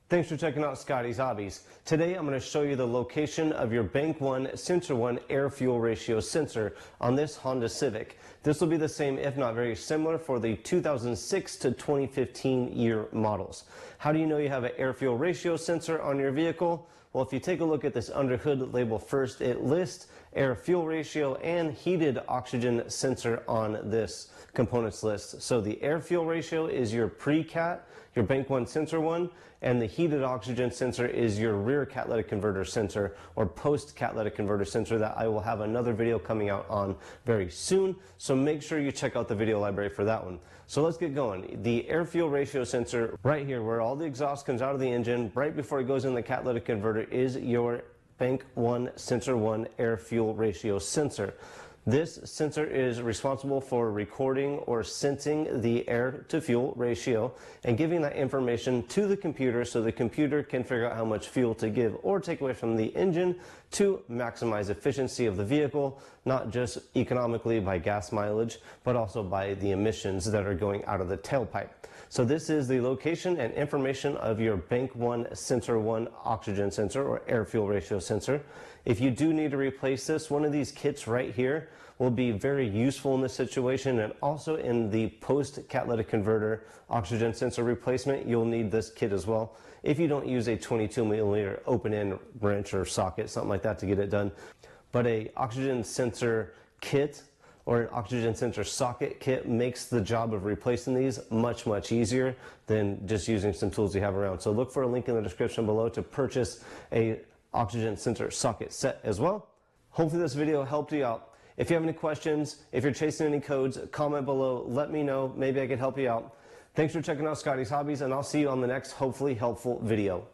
Thanks for checking out Scotty's Hobbies. Today I'm going to show you the location of your Bank 1 Sensor 1 air fuel ratio sensor on this Honda Civic. This will be the same, if not very similar, for the 2006 to 2015 year models. How do you know you have an air fuel ratio sensor on your vehicle? Well, if you take a look at this under hood label first, it lists air fuel ratio and heated oxygen sensor on this components list. So the air fuel ratio is your pre-cat, your Bank 1 Sensor 1, and the heated oxygen sensor is your rear catalytic converter sensor or post catalytic converter sensor that I will have another video coming out on very soon. So make sure you check out the video library for that one. So let's get going. The air fuel ratio sensor right here where all the exhaust comes out of the engine right before it goes in the catalytic converter is your Bank 1 Sensor 1 air fuel ratio sensor. This sensor is responsible for recording or sensing the air to fuel ratio and giving that information to the computer so the computer can figure out how much fuel to give or take away from the engine to maximize efficiency of the vehicle, not just economically by gas mileage, but also by the emissions that are going out of the tailpipe. So this is the location and information of your Bank 1 Sensor 1 oxygen sensor or air fuel ratio sensor. If you do need to replace this, one of these kits right here will be very useful in this situation, and also in the post catalytic converter oxygen sensor replacement you'll need this kit as well if you don't use a 22mm open end wrench or socket, something like that, to get it done. But a oxygen sensor kit or an oxygen sensor socket kit makes the job of replacing these much easier than just using some tools you have around. So look for a link in the description below to purchase a oxygen sensor socket set as well. Hopefully this video helped you out. If you have any questions, if you're chasing any codes, comment below, let me know, maybe I could help you out. Thanks for checking out Scotty's Hobbies, and I'll see you on the next hopefully helpful video.